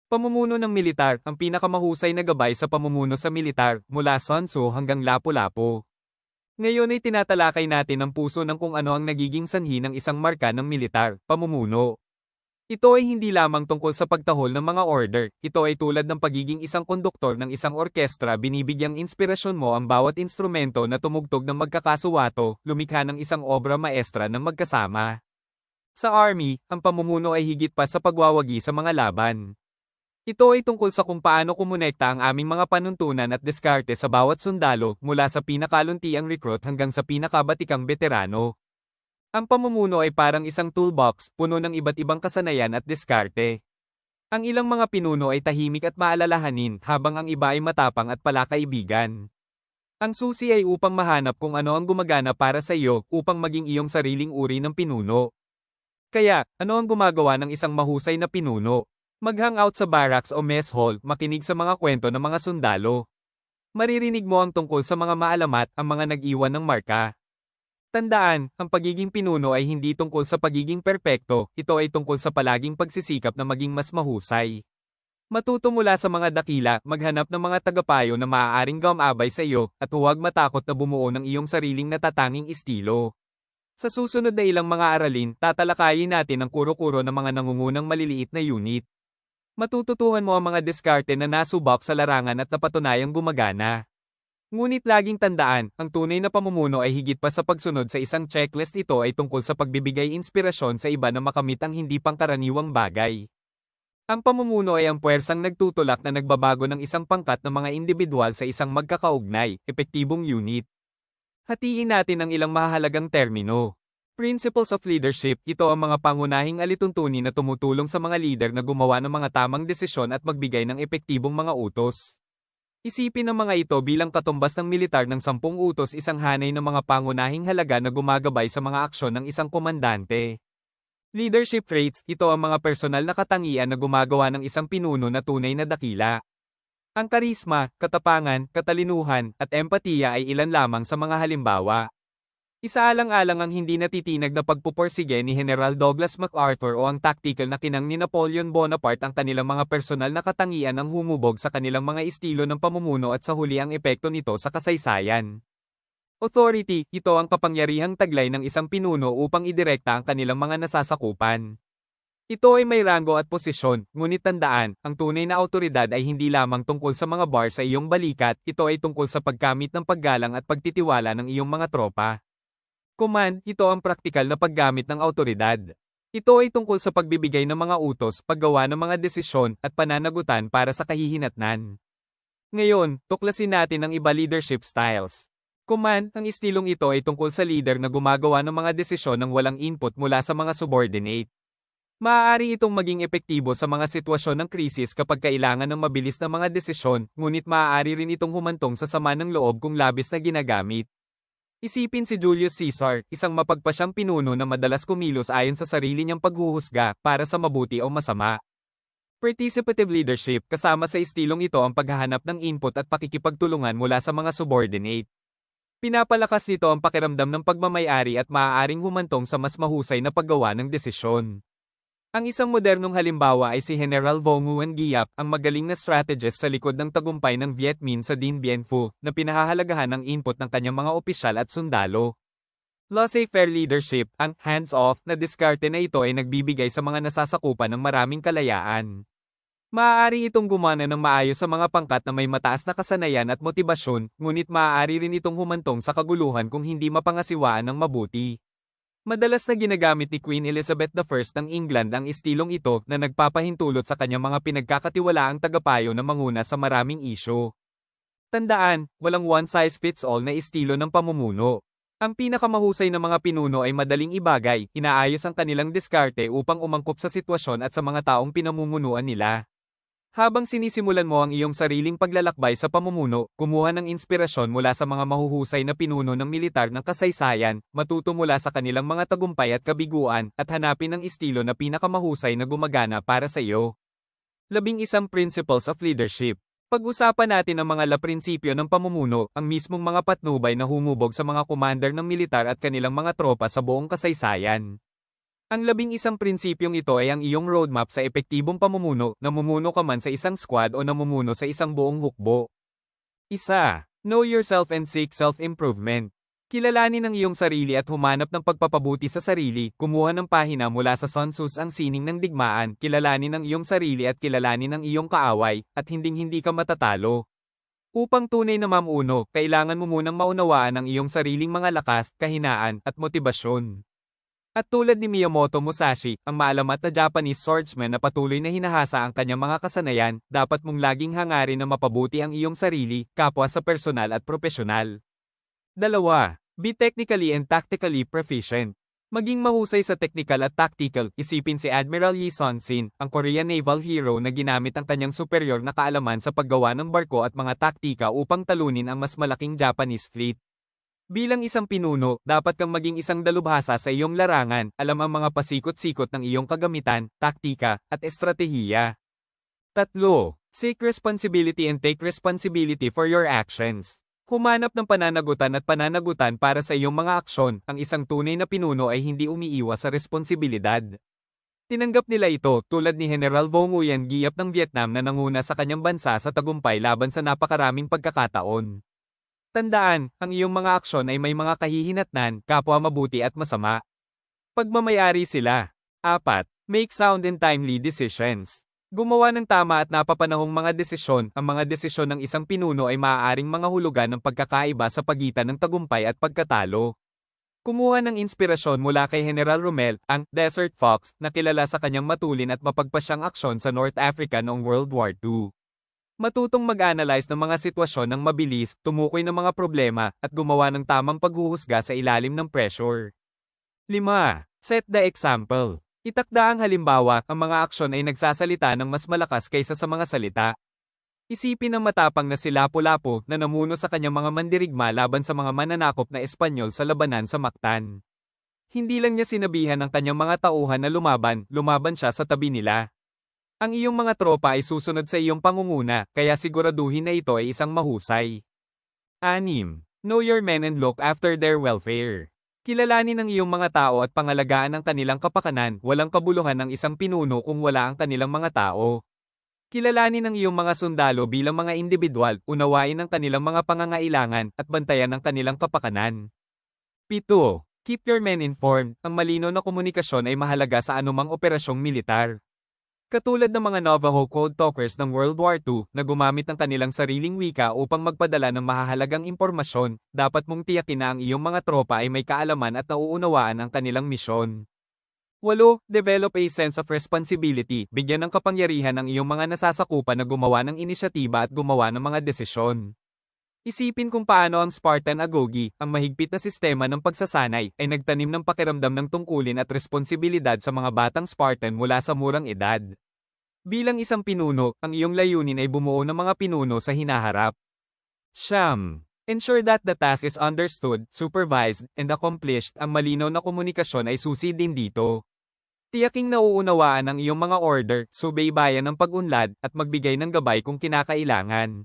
Pamumuno ng militar, ang pinakamahusay na gabay sa pamumuno sa militar, mula Sun Tzu hanggang Lapu-Lapu. Ngayon ay tinatalakay natin ang puso ng kung ano ang nagiging sanhi ng isang marka ng militar, pamumuno. Ito ay hindi lamang tungkol sa pagtahol ng mga order, ito ay tulad ng pagiging isang konduktor ng isang orkestra, binibigyang inspirasyon mo ang bawat instrumento na tumugtog ng magkakasuwato, lumikha ng isang obra maestra ng magkasama. Sa army, ang pamumuno ay higit pa sa pagwawagi sa mga laban. Ito ay tungkol sa kung paano kumonekta ang aming mga panuntunan at diskarte sa bawat sundalo, mula sa pinakaluntiang recruit hanggang sa pinakabatikang veterano. Ang pamumuno ay parang isang toolbox, puno ng iba't ibang kasanayan at diskarte. Ang ilang mga pinuno ay tahimik at maalalahanin, habang ang iba ay matapang at palakaibigan. Ang susi ay upang mahanap kung ano ang gumagana para sa iyo, upang maging iyong sariling uri ng pinuno. Kaya, ano ang gumagawa ng isang mahusay na pinuno? Mag-hangout sa barracks o mess hall, makinig sa mga kwento ng mga sundalo. Maririnig mo ang tungkol sa mga maalamat, ang mga nag-iwan ng marka. Tandaan, ang pagiging pinuno ay hindi tungkol sa pagiging perpekto, ito ay tungkol sa palaging pagsisikap na maging mas mahusay. Matuto mula sa mga dakila, maghanap ng mga tagapayo na maaaring gumabay sa iyo, at huwag matakot na bumuo ng iyong sariling natatanging estilo. Sa susunod na ilang mga aralin, tatalakayin natin ang kuro-kuro ng mga nangungunang maliliit na unit. Matututuhan mo ang mga diskarte na nasubok sa larangan at napatunayang gumagana. Ngunit laging tandaan, ang tunay na pamumuno ay higit pa sa pagsunod sa isang checklist, ito ay tungkol sa pagbibigay inspirasyon sa iba na makamit ang hindi pangkaraniwang bagay. Ang pamumuno ay ang puwersang nagtutulak na nagbabago ng isang pangkat ng mga individual sa isang magkakaugnay, epektibong unit. Hatiin natin ang ilang mahahalagang termino. Principles of Leadership, ito ang mga pangunahing alituntunin na tumutulong sa mga leader na gumawa ng mga tamang desisyon at magbigay ng epektibong mga utos. Isipin ang mga ito bilang katumbas ng militar ng 10 utos, isang hanay ng mga pangunahing halaga na gumagabay sa mga aksyon ng isang komandante. Leadership traits, ito ang mga personal na katangian na gumagawa ng isang pinuno na tunay na dakila. Ang karisma, katapangan, katalinuhan, at empatiya ay ilan lamang sa mga halimbawa. Isaalang-alang ang hindi natitinag na pagpuporsige ni General Douglas MacArthur o ang tactical na kinang ni Napoleon Bonaparte, ang kanilang mga personal na katangian ang humubog sa kanilang mga estilo ng pamumuno at sa huli ang epekto nito sa kasaysayan. Authority, ito ang kapangyarihang taglay ng isang pinuno upang idirekta ang kanilang mga nasasakupan. Ito ay may ranggo at posisyon, ngunit tandaan, ang tunay na awtoridad ay hindi lamang tungkol sa mga bar sa iyong balikat, ito ay tungkol sa pagkamit ng paggalang at pagtitiwala ng iyong mga tropa. Command, ito ang praktikal na paggamit ng awtoridad. Ito ay tungkol sa pagbibigay ng mga utos, paggawa ng mga desisyon, at pananagutan para sa kahihinatnan. Ngayon, tuklasin natin ang iba leadership styles. Command, ang estilong ito ay tungkol sa leader na gumagawa ng mga desisyon ng walang input mula sa mga subordinate. Maaari itong maging epektibo sa mga sitwasyon ng krisis kapag kailangan ng mabilis na mga desisyon, ngunit maaari rin itong humantong sa sama ng loob kung labis na ginagamit. Isipin si Julius Caesar, isang mapagpasyang pinuno na madalas kumilos ayon sa sarili niyang paghuhusga, para sa mabuti o masama. Participative leadership, kasama sa estilong ito ang paghahanap ng input at pakikipagtulungan mula sa mga subordinate. Pinapalakas nito ang pakiramdam ng pagmamay-ari at maaaring humantong sa mas mahusay na paggawa ng desisyon. Ang isang modernong halimbawa ay si General Vo Nguyen Giap, ang magaling na strategist sa likod ng tagumpay ng Viet Minh sa Dien Bien Phu, na pinahahalagahan ng input ng kanyang mga opisyal at sundalo. Laissez-faire leadership, ang hands-off na diskarte na ito ay nagbibigay sa mga nasasakupan ng maraming kalayaan. Maaari itong gumana ng maayos sa mga pangkat na may mataas na kasanayan at motibasyon, ngunit maaari rin itong humantong sa kaguluhan kung hindi mapangasiwaan ng mabuti. Madalas na ginagamit ni Queen Elizabeth I ng England ang estilong ito na nagpapahintulot sa kanyang mga pinagkakatiwalaang tagapayo na manguna sa maraming isyu. Tandaan, walang one-size-fits-all na estilo ng pamumuno. Ang pinakamahusay na mga pinuno ay madaling ibagay, inaayos ang kanilang diskarte upang umangkop sa sitwasyon at sa mga taong pinamumunuan nila. Habang sinisimulan mo ang iyong sariling paglalakbay sa pamumuno, kumuha ng inspirasyon mula sa mga mahuhusay na pinuno ng militar ng kasaysayan, matuto mula sa kanilang mga tagumpay at kabiguan, at hanapin ang estilo na pinakamahusay na gumagana para sa iyo. 11 Principles of Leadership. Pag-usapan natin ang mga prinsipyo ng pamumuno, ang mismong mga patnubay na humubog sa mga commander ng militar at kanilang mga tropa sa buong kasaysayan. Ang 11 prinsipyong ito ay ang iyong roadmap sa epektibong pamumuno, namumuno ka man sa isang squad o namumuno sa isang buong hukbo. 1. Know yourself and seek self-improvement. Kilalanin ang iyong sarili at humanap ng pagpapabuti sa sarili. Kumuha ng pahina mula sa Sun Tzu's Ang Sining ng Digmaan. Kilalanin ang iyong sarili at kilalanin ang iyong kaaway, at hinding-hindi ka matatalo. Upang tunay na mamuno, kailangan mo munang maunawaan ang iyong sariling mga lakas, kahinaan, at motibasyon. At tulad ni Miyamoto Musashi, ang maalamat na Japanese swordsman na patuloy na hinahasa ang kanyang mga kasanayan, dapat mong laging hangarin na mapabuti ang iyong sarili, kapwa sa personal at profesional. 2. Be technically and tactically proficient. Maging mahusay sa technical at tactical. Isipin si Admiral Yi Sun-sin, ang Korean naval hero na ginamit ang kanyang superior na kaalaman sa paggawa ng barko at mga taktika upang talunin ang mas malaking Japanese fleet. Bilang isang pinuno, dapat kang maging isang dalubhasa sa iyong larangan, alam ang mga pasikot-sikot ng iyong kagamitan, taktika, at estratehiya. 3. Seek responsibility and take responsibility for your actions. Humanap ng pananagutan para sa iyong mga aksyon. Ang isang tunay na pinuno ay hindi umiiwas sa responsibilidad. Tinanggap nila ito, tulad ni General Vo Nguyen Giap ng Vietnam na nanguna sa kanyang bansa sa tagumpay laban sa napakaraming pagkakataon. Tandaan, ang iyong mga aksyon ay may mga kahihinatnan, kapwa mabuti at masama. Pagmamayari sila. 4. Make sound and timely decisions. Gumawa ng tama at napapanahong mga desisyon. Ang mga desisyon ng isang pinuno ay maaaring mga hulugan ng pagkakaiba sa pagitan ng tagumpay at pagkatalo. Kumuha ng inspirasyon mula kay General Rommel, ang Desert Fox, na kilala sa kanyang matulin at mapagpasyang aksyon sa North Africa noong World War II. Matutong mag-analyze ng mga sitwasyon ng mabilis, tumukoy ng mga problema, at gumawa ng tamang paghuhusga sa ilalim ng pressure. 5. Set the example. Itakda ang halimbawa, ang mga aksyon ay nagsasalita ng mas malakas kaysa sa mga salita. Isipin ang matapang na si Lapu-Lapu na namuno sa kanyang mga mandirigma laban sa mga mananakop na Espanyol sa labanan sa Mactan. Hindi lang niya sinabihan ang kanyang mga tauhan na lumaban siya sa tabi nila. Ang iyong mga tropa ay susunod sa iyong pangunguna, kaya siguraduhin na ito ay isang mahusay. 6. Know your men and look after their welfare. Kilalanin ang iyong mga tao at pangalagaan ang kanilang kapakanan. Walang kabuluhan ng isang pinuno kung wala ang kanilang mga tao. Kilalanin ang iyong mga sundalo bilang mga individual, unawain ang kanilang mga pangangailangan, at bantayan ang kanilang kapakanan. 7. Keep your men informed. Ang malinaw na komunikasyon ay mahalaga sa anumang operasyong militar. Katulad ng mga Navajo Code Talkers ng World War II na gumamit ng kanilang sariling wika upang magpadala ng mahahalagang impormasyon, dapat mong tiyakin na ang iyong mga tropa ay may kaalaman at nauunawaan ang kanilang misyon. 8. Develop a sense of responsibility. Bigyan ng kapangyarihan ang iyong mga nasasakupan na gumawa ng inisyatiba at gumawa ng mga desisyon. Isipin kung paano ang Spartan Agoge, ang mahigpit na sistema ng pagsasanay, ay nagtanim ng pakiramdam ng tungkulin at responsibilidad sa mga batang Spartan mula sa murang edad. Bilang isang pinuno, ang iyong layunin ay bumuo ng mga pinuno sa hinaharap. 9. Ensure that the task is understood, supervised, and accomplished. Ang malinaw na komunikasyon ay susi din dito. Tiyaking nauunawaan ang iyong mga order, subaybayan ng pag-unlad, at magbigay ng gabay kung kinakailangan.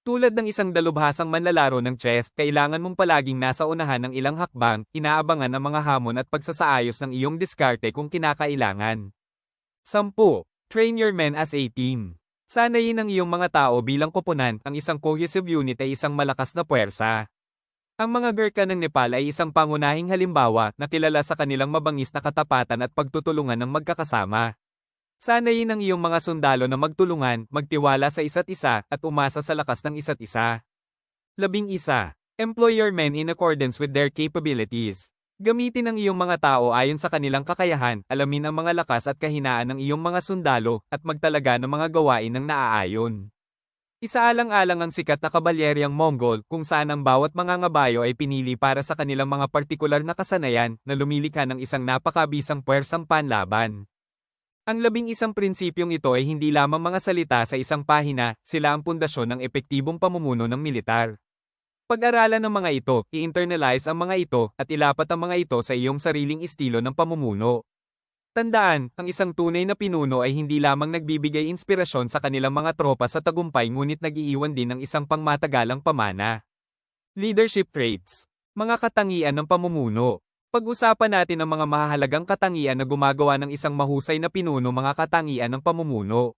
Tulad ng isang dalubhasang manlalaro ng chess, kailangan mong palaging nasa unahan ng ilang hakbang, inaabangan ang mga hamon at pagsasaayos ng iyong diskarte kung kinakailangan. 10. Train your men as a team. Sanayin ang iyong mga tao bilang koponan. Ang isang cohesive unit ay isang malakas na puwersa. Ang mga Gurkha ng Nepal ay isang pangunahing halimbawa na kilala sa kanilang mabangis na katapatan at pagtutulungan ng magkakasama. Sanayin ang iyong mga sundalo na magtulungan, magtiwala sa isa't isa, at umasa sa lakas ng isa't isa. 11. Employ your men in accordance with their capabilities. Gamitin ang iyong mga tao ayon sa kanilang kakayahan, alamin ang mga lakas at kahinaan ng iyong mga sundalo, at magtalaga ng mga gawain ng naaayon. Isaalang-alang ang sikat na kabalyeryang Mongol kung saan ang bawat mangangabayo ay pinili para sa kanilang mga partikular na kasanayan na lumilikha ng isang napakabisang puwersang panlaban. Ang 11 prinsipyong ito ay hindi lamang mga salita sa isang pahina, sila ang pundasyon ng epektibong pamumuno ng militar. Pag-aralan ng mga ito, i-internalize ang mga ito, at ilapat ang mga ito sa iyong sariling estilo ng pamumuno. Tandaan, ang isang tunay na pinuno ay hindi lamang nagbibigay inspirasyon sa kanilang mga tropa sa tagumpay ngunit nag-iiwan din ng isang pangmatagalang pamana. Leadership traits. Mga katangian ng pamumuno. Pag-usapan natin ang mga mahahalagang katangian na gumagawa ng isang mahusay na pinuno, mga katangian ng pamumuno.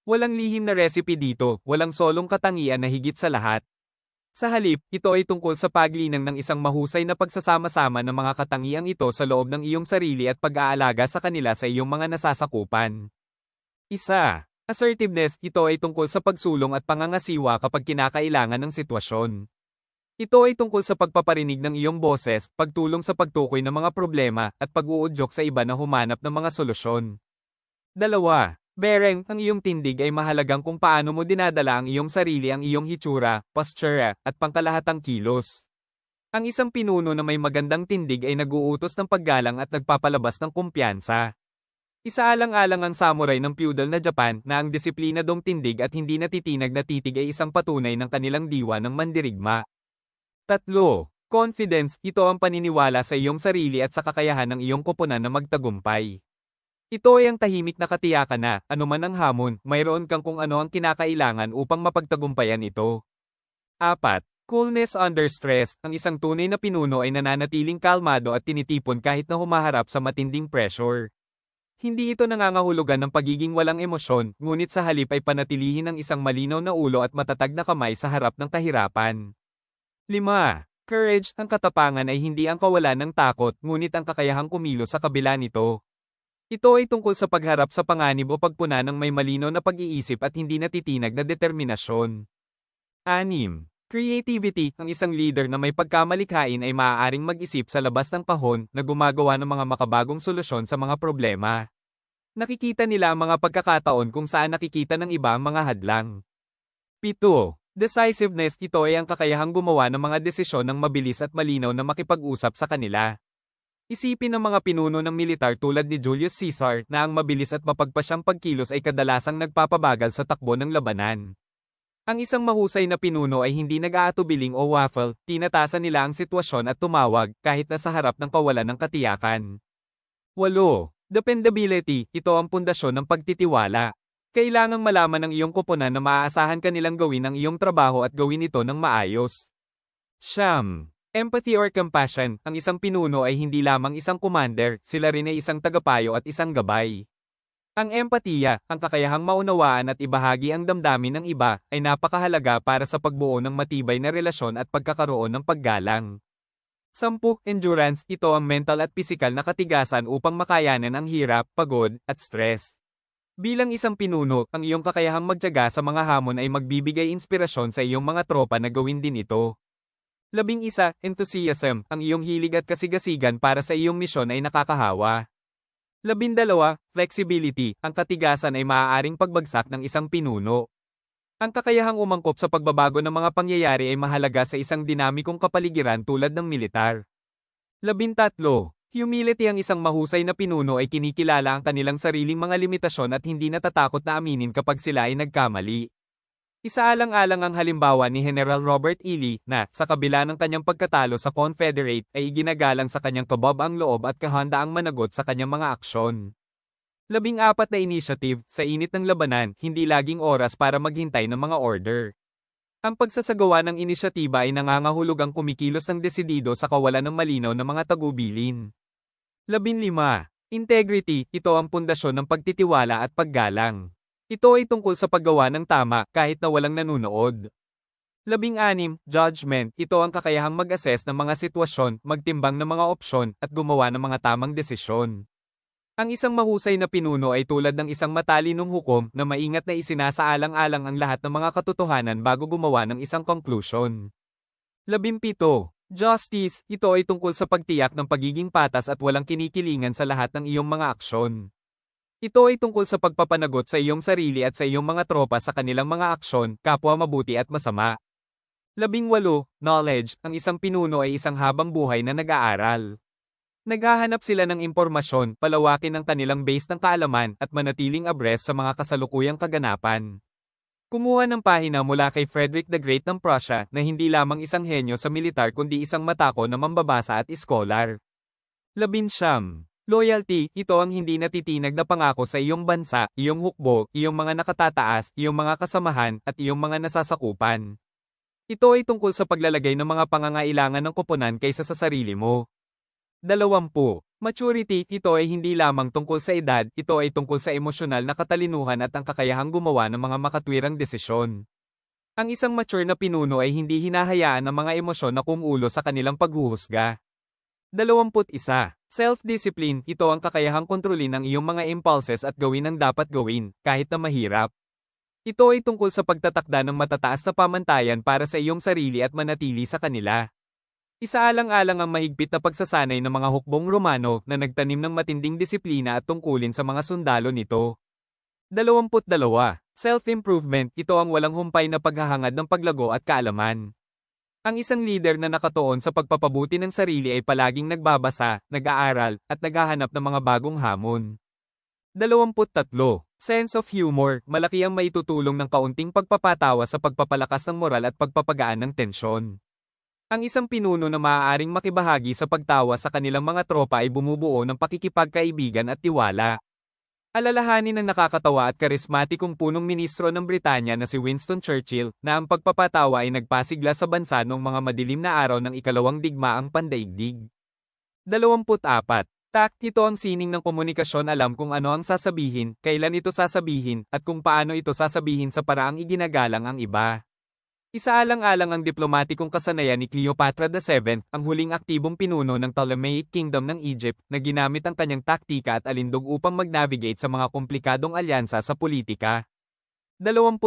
Walang lihim na recipe dito, walang solong katangian na higit sa lahat. Sa halip, ito ay tungkol sa paglinang ng isang mahusay na pagsasama-sama ng mga katangiang ito sa loob ng iyong sarili at pag-aalaga sa kanila sa iyong mga nasasakupan. Isa. Assertiveness, ito ay tungkol sa pagsulong at pangangasiwa kapag kinakailangan ng sitwasyon. Ito ay tungkol sa pagpaparinig ng iyong boses, pagtulong sa pagtukoy ng mga problema, at pag-uudyok sa iba na humanap ng mga solusyon. Dalawa. Bearing, ang iyong tindig ay mahalagang kung paano mo dinadala ang iyong sarili, ang iyong hitsura, postura, at pangkalahatang kilos. Ang isang pinuno na may magandang tindig ay nag-uutos ng paggalang at nagpapalabas ng kumpiyansa. Isaalang-alang ang samurai ng feudal na Japan na ang disiplinadong tindig at hindi natitinag na titig ay isang patunay ng kanilang diwa ng mandirigma. Tatlo. Confidence, ito ang paniniwala sa iyong sarili at sa kakayahan ng iyong koponan na magtagumpay. Ito ay ang tahimik na katiyakan na, anuman ang hamon, mayroon kang kung ano ang kinakailangan upang mapagtagumpayan ito. 4. Coolness under stress, ang isang tunay na pinuno ay nananatiling kalmado at tinitipon kahit na humaharap sa matinding pressure. Hindi ito nangangahulugan ng pagiging walang emosyon, ngunit sa halip ay panatilihin ang isang malinaw na ulo at matatag na kamay sa harap ng kahirapan. 5. Courage, ang katapangan ay hindi ang kawalan ng takot, ngunit ang kakayahang kumilos sa kabila nito. Ito ay tungkol sa pagharap sa panganib o pagpuna ng may malinaw na pag-iisip at hindi natitinag na determinasyon. 6. Creativity, ang isang leader na may pagkamalikhain ay maaaring mag-isip sa labas ng kahon na gumagawa ng mga makabagong solusyon sa mga problema. Nakikita nila ang mga pagkakataon kung saan nakikita ng iba ang mga hadlang. 7. Decisiveness, ito ay ang kakayahang gumawa ng mga desisyon ng mabilis at malinaw na makipag-usap sa kanila. Isipin ng mga pinuno ng militar tulad ni Julius Caesar na ang mabilis at mapagpasyang pagkilos ay kadalasang nagpapabagal sa takbo ng labanan. Ang isang mahusay na pinuno ay hindi nag-aatubiling o waffle, tinatasan nila ang sitwasyon at tumawag kahit na sa harap ng kawalan ng katiyakan. 8. Dependability, ito ang pundasyon ng pagtitiwala. Kailangang malaman ng iyong koponan na maaasahan ka nilang gawin ang iyong trabaho at gawin ito ng maayos. 9. Empathy or compassion, ang isang pinuno ay hindi lamang isang commander, sila rin ay isang tagapayo at isang gabay. Ang empatiya, ang kakayahang maunawaan at ibahagi ang damdamin ng iba, ay napakahalaga para sa pagbuo ng matibay na relasyon at pagkakaroon ng paggalang. 10. Endurance, ito ang mental at pisikal na katigasan upang makayanan ang hirap, pagod, at stress. Bilang isang pinuno, ang iyong kakayahang magtiyaga sa mga hamon ay magbibigay inspirasyon sa iyong mga tropa na gawin din ito. 11. Enthusiasm, ang iyong hilig at kasigasigan para sa iyong misyon ay nakakahawa. 12. Flexibility, ang katigasan ay maaaring pagbagsak ng isang pinuno. Ang kakayahang umangkop sa pagbabago ng mga pangyayari ay mahalaga sa isang dinamikong kapaligiran tulad ng militar. 13. Humility, ang isang mahusay na pinuno ay kinikilala ang kanilang sariling mga limitasyon at hindi natatakot na aminin kapag sila ay nagkamali. Isaalang-alang ang halimbawa ni General Robert E. Lee na, sa kabila ng kanyang pagkatalo sa Confederate, ay iginagalang sa kanyang kabab ang loob at kahandaang managot sa kanyang mga aksyon. 14. Na initiative, sa init ng labanan, hindi laging oras para maghintay ng mga order. Ang pagsasagawa ng inisyatiba ay nangangahulugang kumikilos ng desidido sa kawalan ng malinaw na mga tagubilin. 15. Integrity, ito ang pundasyon ng pagtitiwala at paggalang. Ito ay tungkol sa paggawa ng tama kahit na walang nanunood. 16. Judgment, ito ang kakayahang mag-assess ng mga sitwasyon, magtimbang ng mga opsyon, at gumawa ng mga tamang desisyon. Ang isang mahusay na pinuno ay tulad ng isang matalinong hukom na maingat na isinasaalang-alang ang lahat ng mga katotohanan bago gumawa ng isang conclusion. 17. Justice, ito ay tungkol sa pagtiyak ng pagiging patas at walang kinikilingan sa lahat ng iyong mga aksyon. Ito ay tungkol sa pagpapanagot sa iyong sarili at sa iyong mga tropa sa kanilang mga aksyon, kapwa mabuti at masama. 18. Knowledge, ang isang pinuno ay isang habang buhay na nag-aaral. Naghahanap sila ng impormasyon, palawakin ang kanilang base ng kaalaman, at manatiling abreast sa mga kasalukuyang kaganapan. Kumuha ng pahina mula kay Frederick the Great ng Prussia na hindi lamang isang henyo sa militar kundi isang matako na mambabasa at iskolar. 19. Loyalty, ito ang hindi natitinag na pangako sa iyong bansa, iyong hukbo, iyong mga nakatataas, iyong mga kasamahan, at iyong mga nasasakupan. Ito ay tungkol sa paglalagay ng mga pangangailangan ng koponan kaysa sa sarili mo. 20. Maturity, ito ay hindi lamang tungkol sa edad, ito ay tungkol sa emosyonal na katalinuhan at ang kakayahang gumawa ng mga makatwirang desisyon. Ang isang mature na pinuno ay hindi hinahayaan ng mga emosyon na kumulo sa kanilang paghuhusga. 21. Self-discipline, ito ang kakayahang kontrolin ang iyong mga impulses at gawin ang dapat gawin, kahit na mahirap. Ito ay tungkol sa pagtatakda ng matataas na pamantayan para sa iyong sarili at manatili sa kanila. Isaalang-alang ang mahigpit na pagsasanay ng mga hukbong Romano na nagtanim ng matinding disiplina at tungkulin sa mga sundalo nito. 22. Self-improvement, ito ang walang humpay na paghahangad ng paglago at kaalaman. Ang isang leader na nakatuon sa pagpapabuti ng sarili ay palaging nagbabasa, nag-aaral, at naghahanap ng mga bagong hamon. 23. Sense of humor, malaki ang maitutulong ng kaunting pagpapatawa sa pagpapalakas ng moral at pagpapagaan ng tensyon. Ang isang pinuno na maaaring makibahagi sa pagtawa sa kanilang mga tropa ay bumubuo ng pakikipagkaibigan at tiwala. Alalahanin ng nakakatawa at karismatikong punong ministro ng Britanya na si Winston Churchill na ang pagpapatawa ay nagpasigla sa bansa noong mga madilim na araw ng ikalawang digmaang pandaigdig. 24. Tact, ito ang sining ng komunikasyon, alam kung ano ang sasabihin, kailan ito sasabihin, at kung paano ito sasabihin sa paraang iginagalang ang iba. Isaalang-alang ang diplomatikong kasanayan ni Cleopatra VII, ang huling aktibong pinuno ng Ptolemaic Kingdom ng Egypt, na ginamit ang kanyang taktika at alindog upang mag-navigate sa mga komplikadong alyansa sa politika. 25.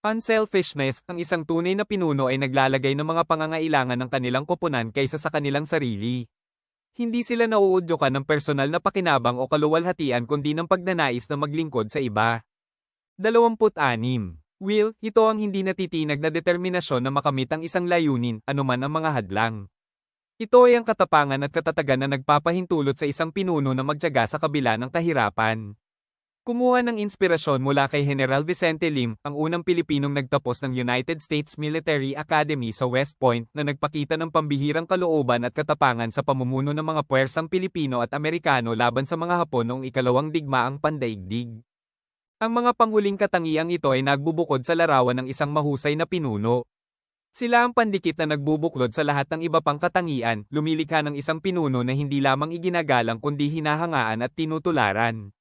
Unselfishness, ang isang tunay na pinuno ay naglalagay ng mga pangangailangan ng kanilang koponan kaysa sa kanilang sarili. Hindi sila nauudyokan ng personal na pakinabang o kaluwalhatian kundi ng pagnanais na maglingkod sa iba. 26. Will, ito ang hindi natitinag na determinasyon na makamit ang isang layunin, anuman ang mga hadlang. Ito ay ang katapangan at katatagan na nagpapahintulot sa isang pinuno na magtiyaga sa kabila ng kahirapan. Kumuha ng inspirasyon mula kay General Vicente Lim, ang unang Pilipinong nagtapos ng United States Military Academy sa West Point, na nagpakita ng pambihirang kalooban at katapangan sa pamumuno ng mga puwersang Pilipino at Amerikano laban sa mga Hapon noong ikalawang digmaang pandaigdig. Ang mga panghuling katangiang ito ay nagbubukod sa larawan ng isang mahusay na pinuno. Sila ang pandikit na nagbubuklod sa lahat ng iba pang katangian, lumilikha ng isang pinuno na hindi lamang iginagalang kundi hinahangaan at tinutularan.